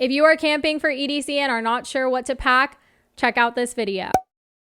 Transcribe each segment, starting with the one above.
If you are camping for EDC and are not sure what to pack, check out this video.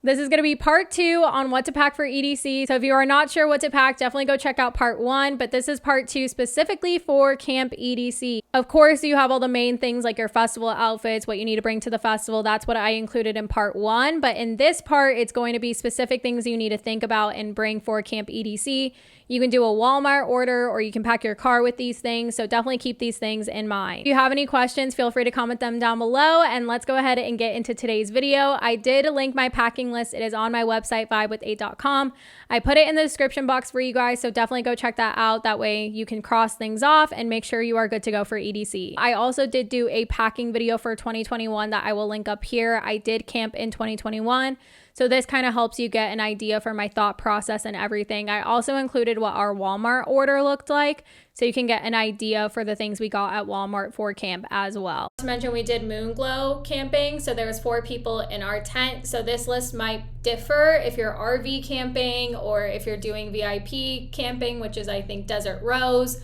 This is going to be part 2 on what to pack for EDC. So if you are not sure what to pack, definitely go check out part 1. But this is part 2 specifically for Camp EDC. Of course, you have all the main things like your festival outfits, what you need to bring to the festival. That's what I included in part 1. But in this part, it's going to be specific things you need to think about and bring for Camp EDC. You can do a Walmart order or you can pack your car with these things. So definitely keep these things in mind. If you have any questions, feel free to comment them down below. And let's go ahead and get into today's video. I did link my packing list. It is on my website, vibewith8.com. I put it in the description box for you guys. So definitely go check that out. That way you can cross things off and make sure you are good to go for EDC. I also did do a packing video for 2021 that I will link up here. I did camp in 2021. So this kind of helps you get an idea for my thought process and everything. I also included what our Walmart order looked like, so you can get an idea for the things we got at Walmart for camp as well. To mention, we did moon glow camping, so there was 4 people in our tent. So this list might differ if you're RV camping or if you're doing VIP camping, which is I think Desert Rose.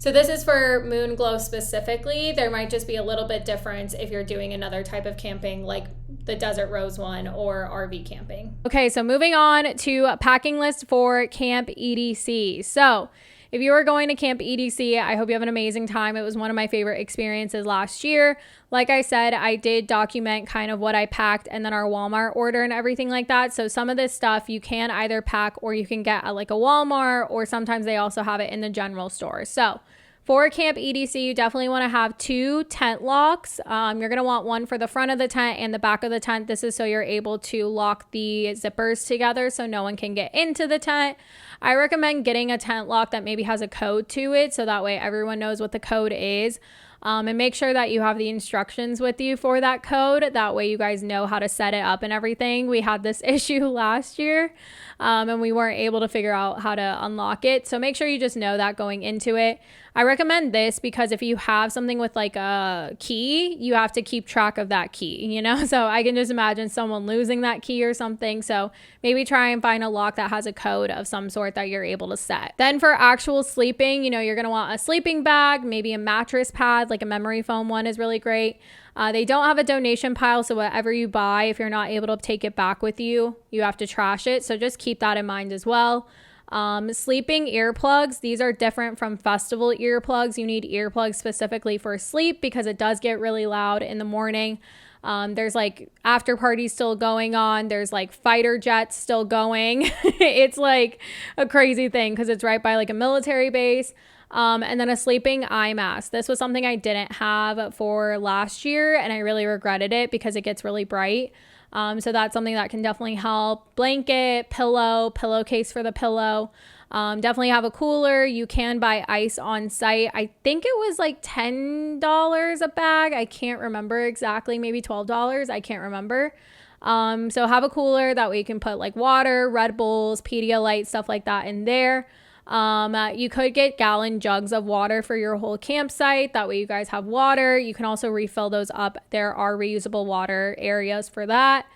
So this is for moon glow specifically. There might just be a little bit difference if you're doing another type of camping like the Desert Rose one or RV camping. Okay, so moving on to packing list for Camp EDC. So if you are going to Camp EDC, I hope you have an amazing time. It was one of my favorite experiences last year. Like I said, I did document kind of what I packed and then our Walmart order and everything like that. So some of this stuff you can either pack or you can get at like a Walmart, or sometimes they also have it in the general store. So for Camp EDC, you definitely want to have 2 tent locks. You're going to want one for the front of the tent and the back of the tent. This is so you're able to lock the zippers together so no one can get into the tent. I recommend getting a tent lock that maybe has a code to it, so that way everyone knows what the code is. And make sure that you have the instructions with you for that code. That way you guys know how to set it up and everything. We had this issue last year and we weren't able to figure out how to unlock it. So make sure you just know that going into it. I recommend this because if you have something with like a key, you have to keep track of that key, you know? So I can just imagine someone losing that key or something. So maybe try and find a lock that has a code of some sort that you're able to set. Then for actual sleeping, you know, you're going to want a sleeping bag, maybe a mattress pad, like a memory foam one is really great. They don't have a donation pile, so whatever you buy, if you're not able to take it back with you, you have to trash it. So just keep that in mind as well. Sleeping earplugs. These are different from festival earplugs. You need earplugs specifically for sleep because it does get really loud in the morning. There's like after parties still going on. There's like fighter jets still going. It's like a crazy thing because it's right by like a military base. And then a sleeping eye mask. This was something I didn't have for last year and I really regretted it because it gets really bright. So that's something that can definitely help. Blanket, pillowcase for the pillow. Definitely have a cooler. You can buy ice on site. I think it was like $10 a bag. I can't remember exactly, maybe $12. I can't remember. So have a cooler. That way you can put like water, Red Bulls, Pedialyte, stuff like that in there. You could get gallon jugs of water for your whole campsite. That way you guys have water. You can also refill those up. There are reusable water areas for that.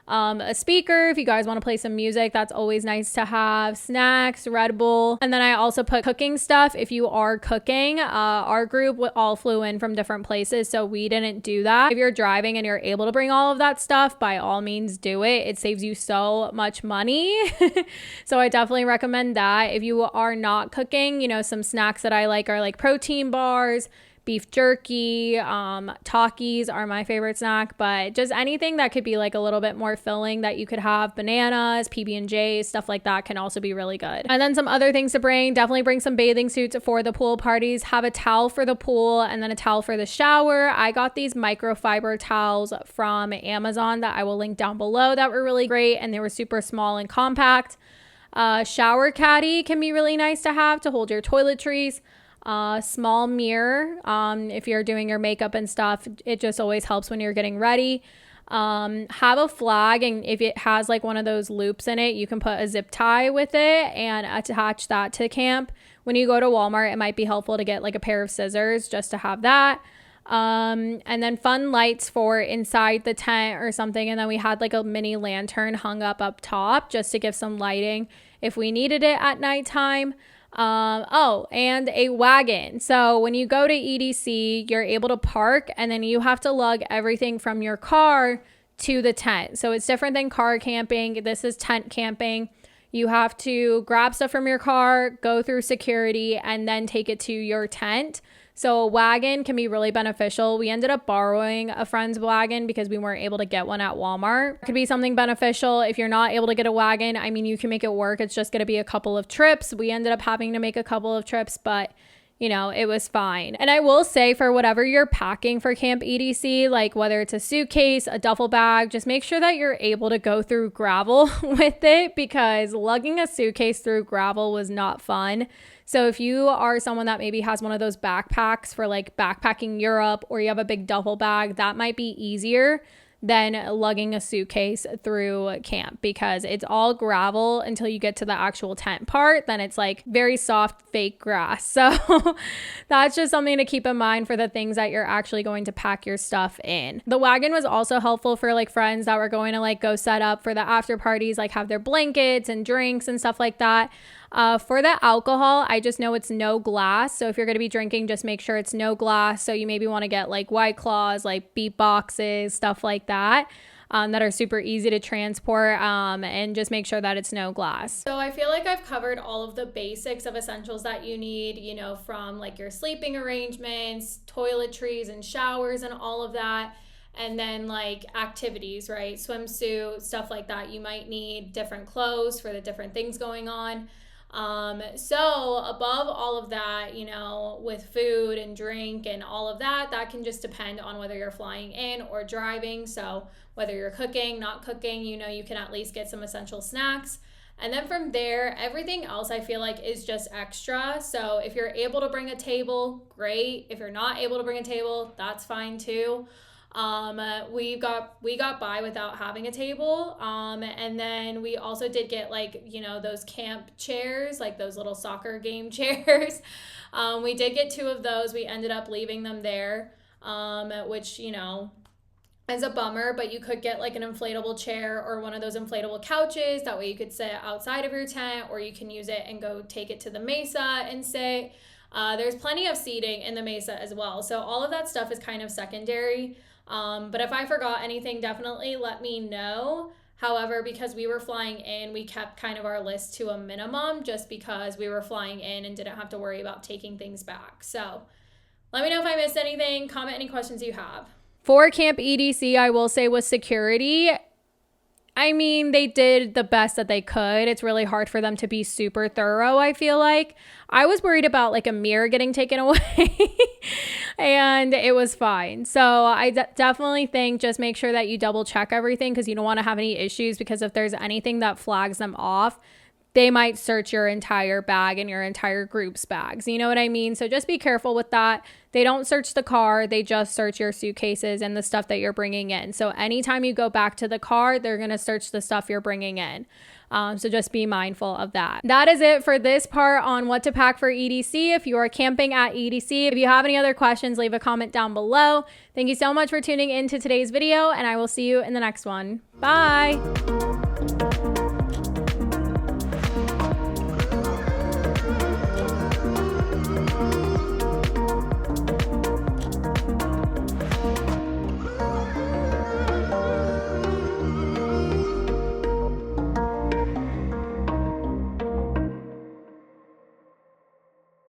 A speaker, if you guys want to play some music, that's always nice to have. Snacks, Red Bull. And then I also put cooking stuff if you are cooking. Our group all flew in from different places, so we didn't do that. If you're driving and you're able to bring all of that stuff, by all means do it. It saves you so much money. So I definitely recommend that. If you are not cooking, you know, some snacks that I like are like protein bars, beef jerky, Takis are my favorite snack, but just anything that could be like a little bit more filling that you could have. Bananas, PB&Js, stuff like that can also be really good. And then some other things to bring, definitely bring some bathing suits for the pool parties. Have a towel for the pool and then a towel for the shower. I got these microfiber towels from Amazon that I will link down below that were really great and they were super small and compact. Shower caddy can be really nice to have to hold your toiletries. Small mirror, if you're doing your makeup and stuff, it just always helps when you're getting ready. Have a flag, and if it has like one of those loops in it, you can put a zip tie with it and attach that to camp. When you go to Walmart, it might be helpful to get like a pair of scissors just to have that. And then fun lights for inside the tent or something. And then we had like a mini lantern hung up top just to give some lighting if we needed it at nighttime. Oh, and a wagon. So when you go to EDC, you're able to park and then you have to lug everything from your car to the tent. So it's different than car camping. This is tent camping. You have to grab stuff from your car, go through security, and then take it to your tent. So a wagon can be really beneficial. We ended up borrowing a friend's wagon because we weren't able to get one at Walmart. It could be something beneficial. If you're not able to get a wagon, I mean, you can make it work. It's just going to be a couple of trips. We ended up having to make a couple of trips, but you know, it was fine. And I will say, for whatever you're packing for Camp EDC, like whether it's a suitcase, a duffel bag, just make sure that you're able to go through gravel with it, because lugging a suitcase through gravel was not fun. So if you are someone that maybe has one of those backpacks for like backpacking Europe, or you have a big duffel bag, that might be easier than lugging a suitcase through camp, because it's all gravel until you get to the actual tent part. Then it's like very soft fake grass. So that's just something to keep in mind for the things that you're actually going to pack your stuff in. The wagon was also helpful for like friends that were going to like go set up for the after parties, like have their blankets and drinks and stuff like that. For the alcohol, I just know it's no glass. So if you're going to be drinking, just make sure it's no glass. So you maybe want to get like White Claws, like beat boxes, stuff like that, that are super easy to transport, and just make sure that it's no glass. So I feel like I've covered all of the basics of essentials that you need, you know, from like your sleeping arrangements, toiletries and showers and all of that. And then like activities, right? Swimsuit, stuff like that. You might need different clothes for the different things going on. So above all of that, you know, with food and drink and all of that, that can just depend on whether you're flying in or driving. So whether you're cooking, not cooking, you know, you can at least get some essential snacks. And then from there, everything else I feel like is just extra. So if you're able to bring a table, great. If you're not able to bring a table, that's fine too. We got by without having a table. And then we also did get like, you know, those camp chairs, like those little soccer game chairs. We did get 2 of those. We ended up leaving them there, which, you know, is a bummer, but you could get like an inflatable chair or one of those inflatable couches. That way you could sit outside of your tent, or you can use it and go take it to the mesa and sit. There's plenty of seating in the mesa as well. So all of that stuff is kind of secondary. But if I forgot anything, definitely let me know. However, because we were flying in, we kept kind of our list to a minimum, just because we were flying in and didn't have to worry about taking things back. So let me know if I missed anything. Comment any questions you have. For Camp EDC, I will say with security, I mean, they did the best that they could. It's really hard for them to be super thorough, I feel like. I was worried about like a mirror getting taken away and it was fine. So I definitely think just make sure that you double check everything, because you don't want to have any issues, because if there's anything that flags them off, they might search your entire bag and your entire group's bags. You know what I mean? So just be careful with that. They don't search the car. They just search your suitcases and the stuff that you're bringing in. So anytime you go back to the car, they're going to search the stuff you're bringing in. So just be mindful of that. That is it for this part on what to pack for EDC. If you are camping at EDC, if you have any other questions, leave a comment down below. Thank you so much for tuning into today's video, and I will see you in the next one. Bye.